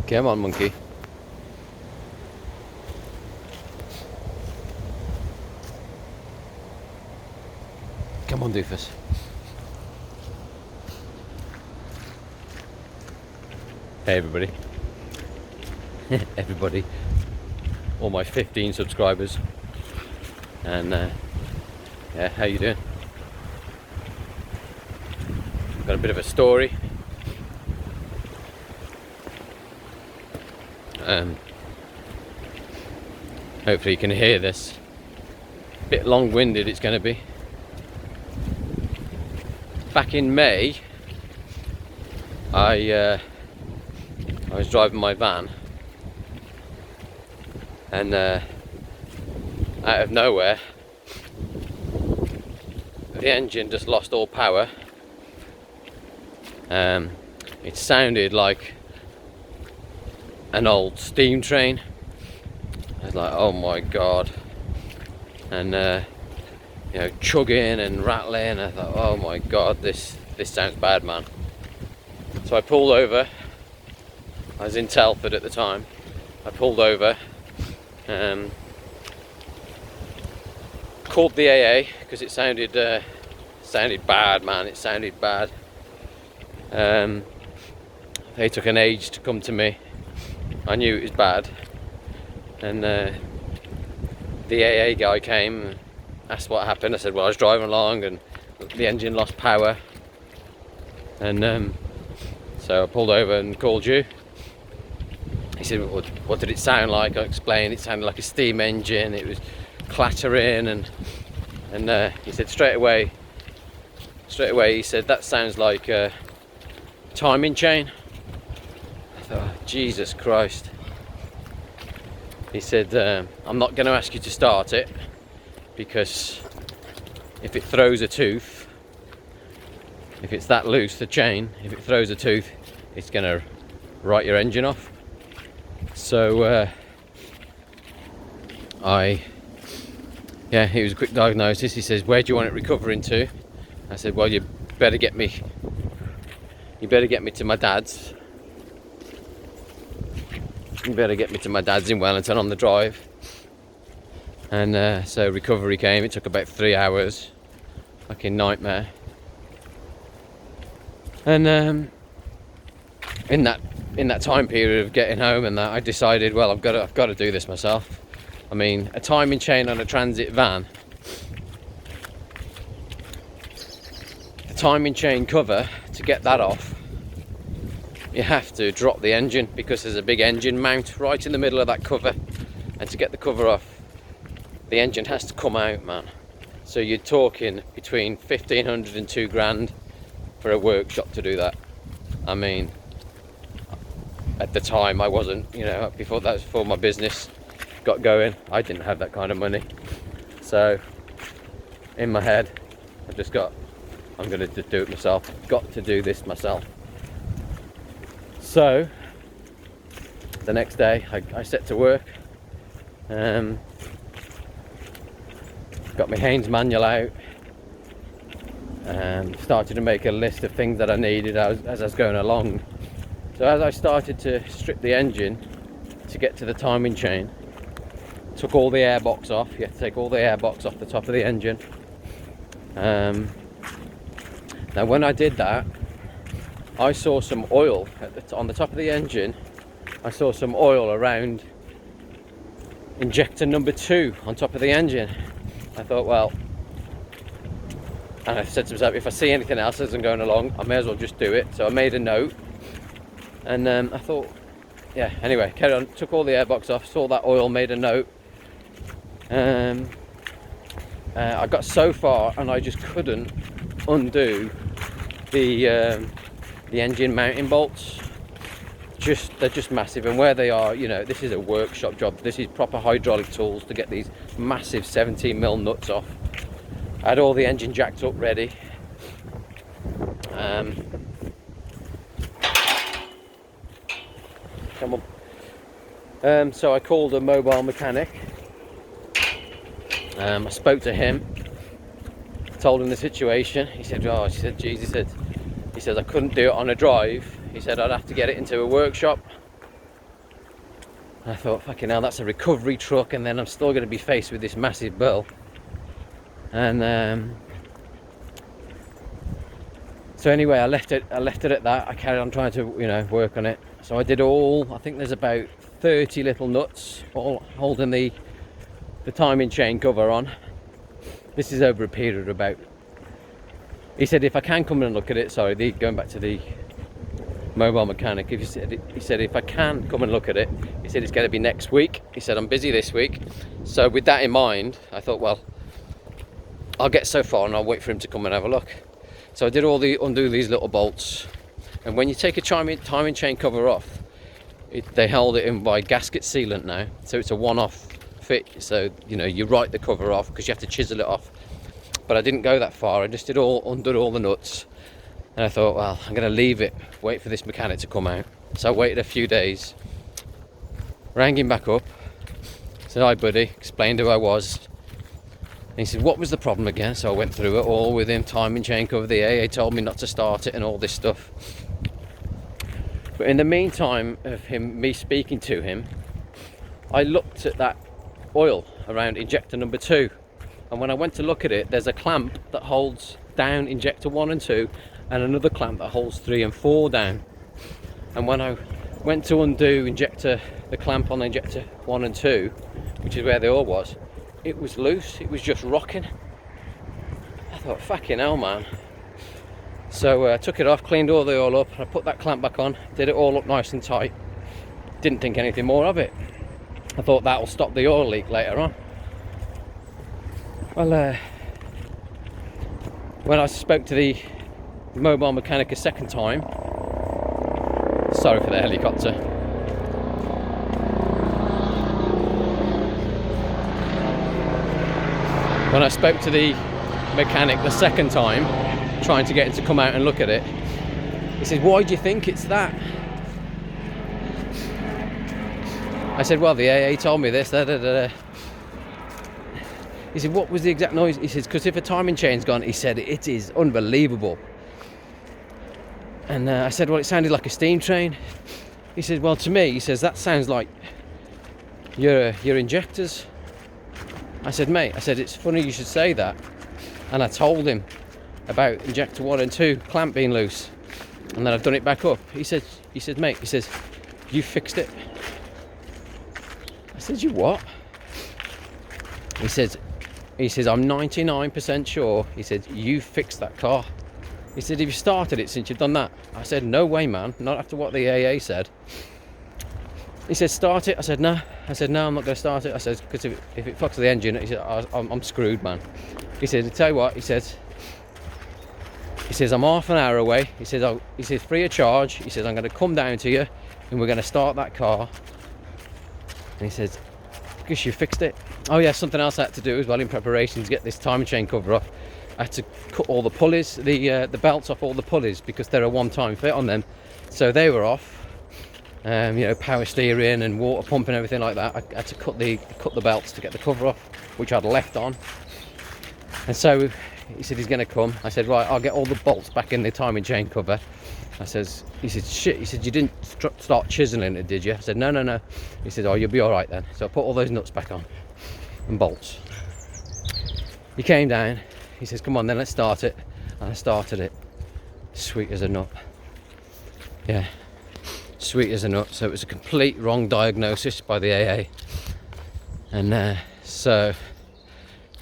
Come on, monkey. Come on, doofus. Hey, everybody. Everybody. All my 15 subscribers. And, yeah, how you doing? Got a bit of a story. Hopefully you can hear this. Bit long-winded it's going to be. Back in May, I was driving my van, and out of nowhere, the engine just lost all power. It sounded like an old steam train. I was like, oh my god. And you know, chugging and rattling. I thought, oh my god, this sounds bad, man. So I pulled over. I was in Telford at the time. I pulled over, called the AA because it sounded bad, man. It sounded bad. They took an age to come to me. I knew it was bad, and the AA guy came and asked what happened. I said, well, I was driving along and the engine lost power, and so I pulled over and called you. He said, what did it sound like? I explained it sounded like a steam engine. It was clattering, and he said straight away he said, that sounds like a timing chain. I thought, oh, Jesus Christ. He said, I'm not going to ask you to start it, because if it throws a tooth, if it's that loose, the chain, if it throws a tooth, it's going to write your engine off. So it was a quick diagnosis. He says, where do you want it recovering to? I said, well, you better get me to my dad's. You better get me to my dad's in Wellington on the drive. And so recovery came. It took about 3 hours. Fucking nightmare. And in that time period of getting home and that, I decided, well, I've got to do this myself. I mean, a timing chain on a transit van, the timing chain cover, to get that off, you have to drop the engine, because there's a big engine mount right in the middle of that cover, and to get the cover off, the engine has to come out, man. So you're talking between 1,500 and 2 grand for a workshop to do that. I mean, at the time I wasn't, before my business got going, I didn't have that kind of money. So in my head, I'm gonna just do it myself. Got to do this myself. So the next day I set to work, got my Haynes manual out, and started to make a list of things that I needed as I was going along. So as I started to strip the engine to get to the timing chain, took all the airbox off. You have to take all the airbox off the top of the engine. Now when I did that, I saw some oil on the top of the engine. I saw some oil around injector number 2 on top of the engine. I thought, well, and I said to myself, if I see anything else as I'm going along, I may as well just do it. So I made a note, and I thought, yeah, anyway, carried on, took all the airbox off, saw that oil, made a note. I got so far and I just couldn't undo the engine mounting bolts. They're just massive, and where they are, this is a workshop job. This is proper hydraulic tools to get these massive 17mm nuts off. I had all the engine jacked up ready. Come on. So I called a mobile mechanic. I spoke to him, told him the situation. He said, geez, he said I couldn't do it on a drive. He said I'd have to get it into a workshop. And I thought, fucking hell, that's a recovery truck, and then I'm still going to be faced with this massive bill. And so anyway, I left it at that. I carried on trying to, work on it. So I did I think there's about 30 little nuts, all holding the timing chain cover on. This is over a period of about, he said if I can come and look at it, going back to the mobile mechanic, he said if I can come and look at it, he said it's going to be next week. He said I'm busy this week. So with that in mind, I thought, well, I'll get so far and I'll wait for him to come and have a look. So I did undo these little bolts, and when you take a timing chain cover off, they hold it in by gasket sealant now, so it's a one-off fit. So you write the cover off because you have to chisel it off. But I didn't go that far. I just undid all the nuts, and I thought, well, I'm going to leave it, wait for this mechanic to come out. So I waited a few days, rang him back up, said, hi buddy, explained who I was. And he said, what was the problem again? So I went through it all with him, timing chain cover, the AA told me not to start it and all this stuff. But in the meantime of me speaking to him, I looked at that oil around injector number 2. And when I went to look at it, there's a clamp that holds down injector 1 and 2, and another clamp that holds 3 and 4 down. And when I went to undo the clamp on injector 1 and 2, which is where the oil was, it was loose, it was just rocking. I thought, fucking hell, man. So I took it off, cleaned all the oil up, I put that clamp back on, did it all up nice and tight. Didn't think anything more of it. I thought that'll stop the oil leak later on. Well, when I spoke to the mobile mechanic a second time, sorry for the helicopter. When I spoke to the mechanic the second time, trying to get him to come out and look at it, he said, why do you think it's that? I said, well, the AA told me this, He said, what was the exact noise? He says, because if a timing chain's gone, he said, it is unbelievable. And I said, well, it sounded like a steam train. He said, well, to me, he says, that sounds like your injectors. I said, mate, it's funny you should say that. And I told him about injector 1 and 2 clamp being loose, and then I've done it back up. He said, mate, you fixed it. I said, you what? He says, I'm 99% sure. He said, you fixed that car. He said, have you started it since you've done that? I said, no way, man, not after what the AA said. He said, start it. I said, no, I'm not going to start it. I said, because if it fucks the engine, he said, I'm screwed, man. He said, tell you what, he says, I'm half an hour away. He says, free of charge. He says, I'm going to come down to you and we're going to start that car. And he says, because you fixed it. Oh yeah, something else I had to do as well in preparation to get this timing chain cover off. I had to cut all the pulleys, the belts off all the pulleys, because they're a one-time fit on them. So they were off. Power steering and water pump and everything like that. I had to cut the belts to get the cover off, which I'd left on. And so he said he's going to come. I said, right, I'll get all the bolts back in the timing chain cover. He said, shit. He said, you didn't start chiseling it, did you? I said, no. He said, oh, you'll be all right then. So I put all those nuts back on and bolts. He came down. He says, come on then, let's start it. And I started it. Sweet as a nut. Yeah. Sweet as a nut. So it was a complete wrong diagnosis by the AA. And so,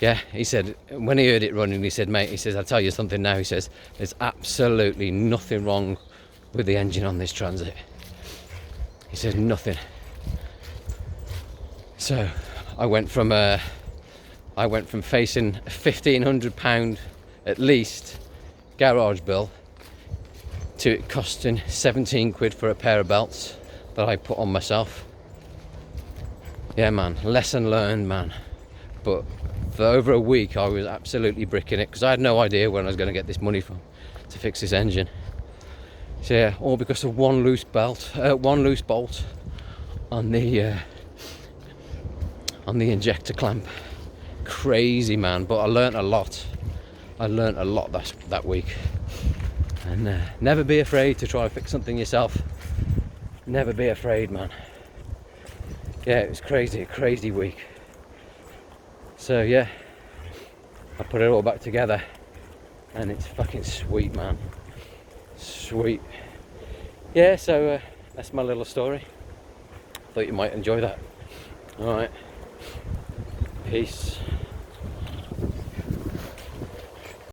yeah, he said, when he heard it running, he said, mate, he says, I'll tell you something now. He says, there's absolutely nothing wrong with the engine on this Transit. He says, nothing. So I went from facing a £1,500 at least garage bill to it costing 17 quid for a pair of belts that I put on myself. Yeah, man, lesson learned, man. But for over a week I was absolutely bricking it because I had no idea where I was going to get this money from to fix this engine. So yeah, all because of one loose bolt on the injector clamp. Crazy, man, but I learnt a lot. That week. And never be afraid to try and fix something yourself. Never be afraid, man. yeah, it was crazy, a crazy week. So yeah, I put it all back together and it's fucking sweet, man. Sweet. Yeah, so that's my little story. Thought you might enjoy that. Alright. Peace.